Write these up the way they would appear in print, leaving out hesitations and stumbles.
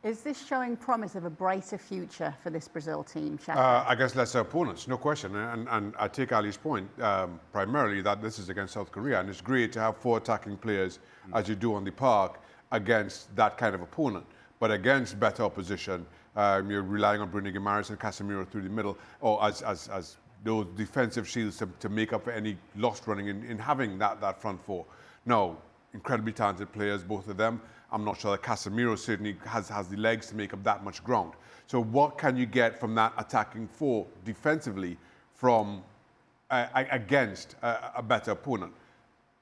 Is this showing promise of a brighter future for this Brazil team, Shaq? I guess lesser opponents, no question. And I take Ali's point, primarily that this is against South Korea, and it's great to have 4 attacking players, as you do on the park, against that kind of opponent. But against better opposition, you're relying on Bruno Guimaraes and Casemiro through the middle, or as those defensive shields to make up for any lost running in having that front 4. No, incredibly talented players, both of them. I'm not sure that Casemiro certainly has the legs to make up that much ground. So what can you get from that attacking 4 defensively from against a better opponent?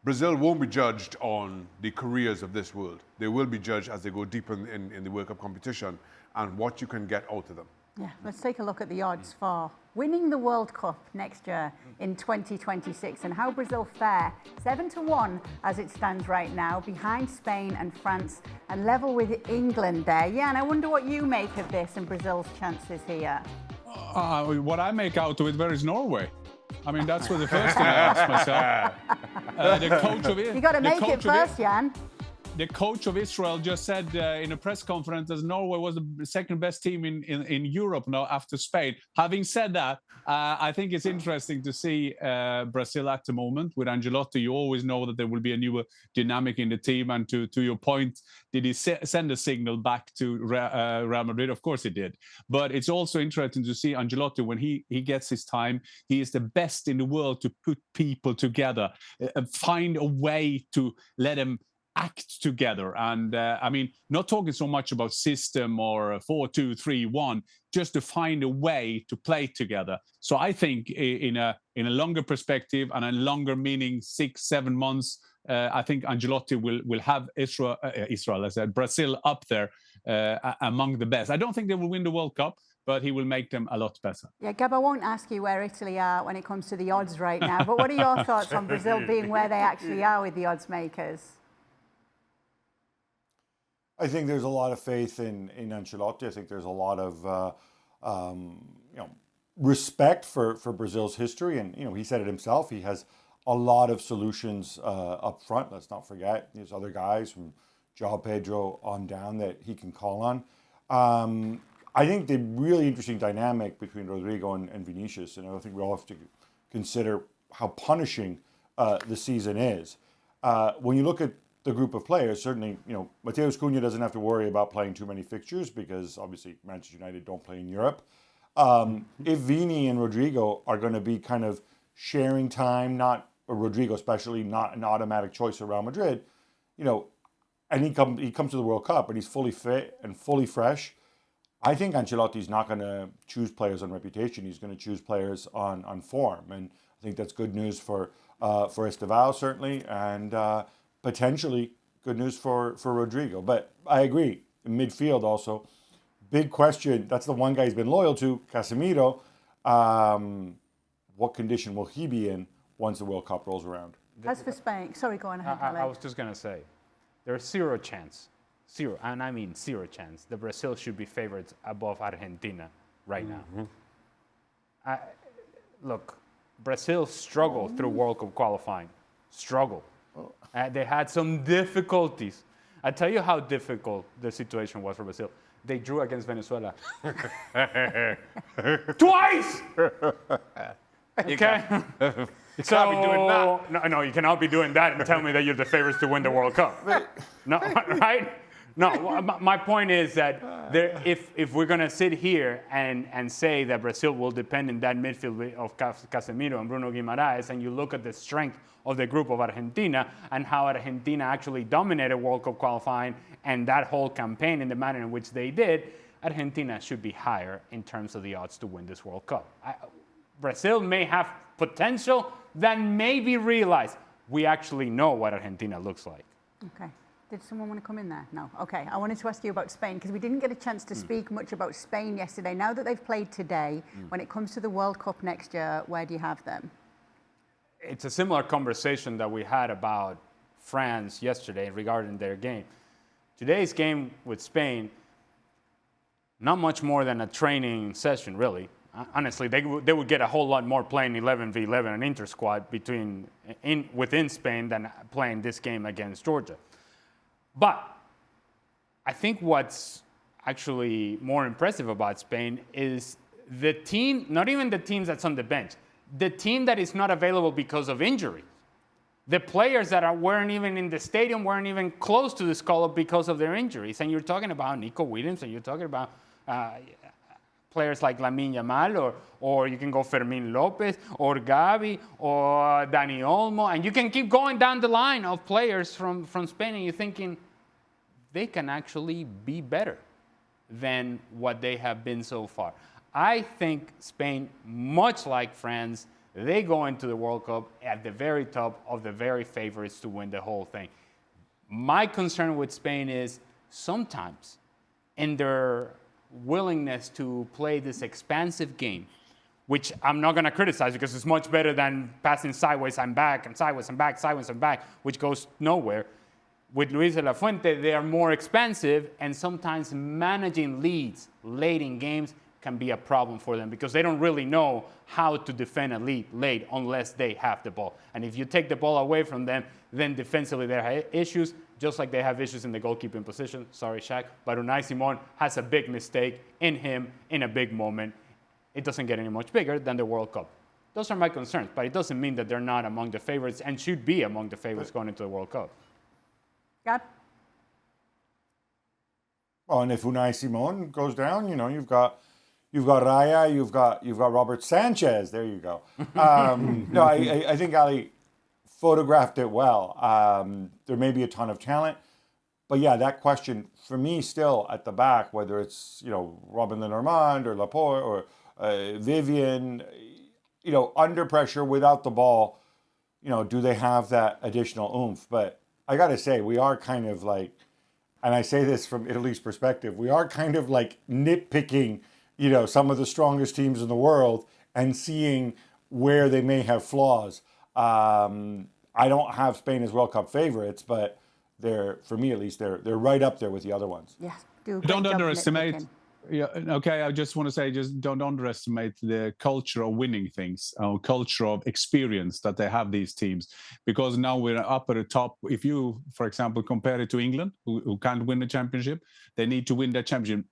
Brazil won't be judged on the careers of this world. They will be judged as they go deeper in the World Cup competition and what you can get out of them. Yeah, let's take a look at the odds for winning the World Cup next year in 2026 and how Brazil fare. 7-1 as it stands right now, behind Spain and France and level with England there. Yeah, and I wonder what you make of this and Brazil's chances here. What I make out of it, where is Norway? I mean, that's what the first thing I asked myself. The coach of it. You got to make it first, Jan. The coach of Israel just said in a press conference that Norway was the second best team in Europe now after Spain. Having said that, I think it's interesting to see Brazil at the moment with Ancelotti. You always know that there will be a new dynamic in the team. And to your point, did he send a signal back to Real Madrid? Of course he did. But it's also interesting to see Ancelotti when he gets his time. He is the best in the world to put people together, find a way to let them act together. And I mean, not talking so much about system or 4-2-3-1, just to find a way to play together. So I think in a longer perspective and a longer meaning 6-7 months, I think Ancelotti will have Brazil up there among the best. I don't think they will win the World Cup, but he will make them a lot better. Yeah, Gab, I won't ask you where Italy are when it comes to the odds right now, but what are your thoughts on Brazil being where they actually are with the odds makers? I think there's a lot of faith in Ancelotti. I think there's a lot of respect for Brazil's history, and he said it himself. He has a lot of solutions up front. Let's not forget there's other guys from João Pedro on down that he can call on. I think the really interesting dynamic between Rodrigo and Vinicius, and I think we all have to consider how punishing the season is. When you look at the group of players, certainly, Mateus Cunha doesn't have to worry about playing too many fixtures because obviously Manchester United don't play in Europe. If Vini and Rodrigo are going to be kind of sharing time, or Rodrigo especially, not an automatic choice around Madrid, and he comes to the World Cup and he's fully fit and fully fresh, I think Ancelotti's not going to choose players on reputation. He's going to choose players on form, and I think that's good news for Estevao certainly, and potentially good news for Rodrigo. But I agree, in midfield also, big question. That's the one guy he's been loyal to, Casemiro. What condition will he be in once the World Cup rolls around? As for Spain, sorry, go on ahead. I was just going to say, there's zero chance, and I mean zero chance, that Brazil should be favorites above Argentina right now. Look, Brazil struggled through World Cup qualifying. They had some difficulties. I tell you how difficult the situation was for Brazil. They drew against Venezuela. Twice! Okay? You can't be doing that. No, you cannot be doing that and tell me that you're the favorites to win the World Cup. No, right? No, my point is that if we're going to sit here and say that Brazil will depend in that midfield of Casemiro and Bruno Guimaraes, and you look at the strength of the group of Argentina and how Argentina actually dominated World Cup qualifying and that whole campaign in the manner in which they did, Argentina should be higher in terms of the odds to win this World Cup. Brazil may have potential that maybe realize we actually know what Argentina looks like. Okay. Did someone want to come in there? No. Okay. I wanted to ask you about Spain because we didn't get a chance to speak much about Spain yesterday. Now that they've played today, when it comes to the World Cup next year, where do you have them? It's a similar conversation that we had about France yesterday regarding their game. Today's game with Spain, not much more than a training session, really. Honestly, they would get a whole lot more playing 11v11 and inter-squad within Spain than playing this game against Georgia. But I think what's actually more impressive about Spain is the team, not even the teams that's on the bench, the team that is not available because of injury. The players that weren't even in the stadium weren't even close to this call-up because of their injuries. And you're talking about Nico Williams, and you're talking about players like Lamine Yamal, or you can go Fermin Lopez, or Gavi, or Dani Olmo, and you can keep going down the line of players from Spain, and you're thinking they can actually be better than what they have been so far. I think Spain, much like France, they go into the World Cup at the very top of the very favorites to win the whole thing. My concern with Spain is sometimes in their willingness to play this expansive game, which I'm not going to criticize because it's much better than passing sideways and back and sideways and back, sideways and back, which goes nowhere. With Luis de la Fuente, they are more expansive, and sometimes managing leads late in games can be a problem for them because they don't really know how to defend a lead late unless they have the ball. And if you take the ball away from them, then defensively they have issues, just like they have issues in the goalkeeping position. Sorry, Shaq. But Unai Simon has a big mistake in him in a big moment. It doesn't get any much bigger than the World Cup. Those are my concerns, but it doesn't mean that they're not among the favorites and should be among the favorites going into the World Cup. Gab? Well, and if Unai Simon goes down, you've got Raya, you've got Robert Sanchez. There you go. No, I think Ali photographed it well. There may be a ton of talent, but yeah, that question for me still at the back, whether it's Robin Lenormand or Laporte or Vivian, under pressure without the ball, do they have that additional oomph? But I got to say, we are kind of like, and I say this from Italy's perspective, we are kind of like nitpicking some of the strongest teams in the world and seeing where they may have flaws. I don't have Spain as World Cup favorites, but for me at least, they're right up there with the other ones. Yeah, do a great Don't job underestimate. nitpicking. Yeah, okay. I just want to say, just don't underestimate the culture of winning things, culture of experience that they have, these teams. Because now we're up at the top. If you, for example, compare it to England, who can't win the championship, they need to win the championship.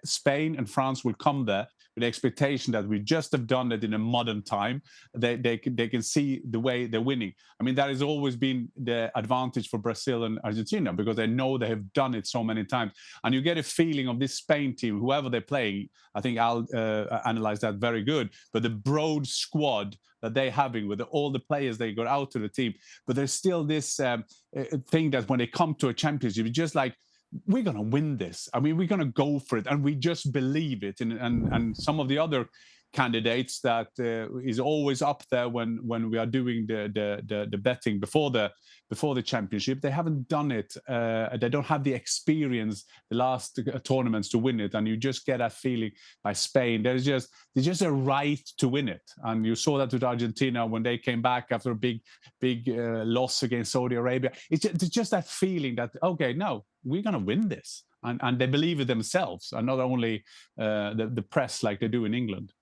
Spain and France will come there with the expectation that we just have done it in a modern time. They can see the way they're winning. I mean, that has always been the advantage for Brazil and Argentina because they know they have done it so many times. And you get a feeling of this Spain team, whoever they're playing, I think I'll analyze that very good, but the broad squad that they're having with all the players they got out to the team. But there's still this thing that when they come to a championship, it's just like, we're going to win this. I mean, we're going to go for it, and we just believe it. And some of the other candidates that is always up there when we are doing the betting before the championship, they haven't done it. They don't have the experience the last tournaments to win it, and you just get that feeling by Spain. There's just a right to win it, and you saw that with Argentina when they came back after a big loss against Saudi Arabia. It's just that feeling that okay, no, we're going to win this, and they believe it themselves, and not only the press like they do in England.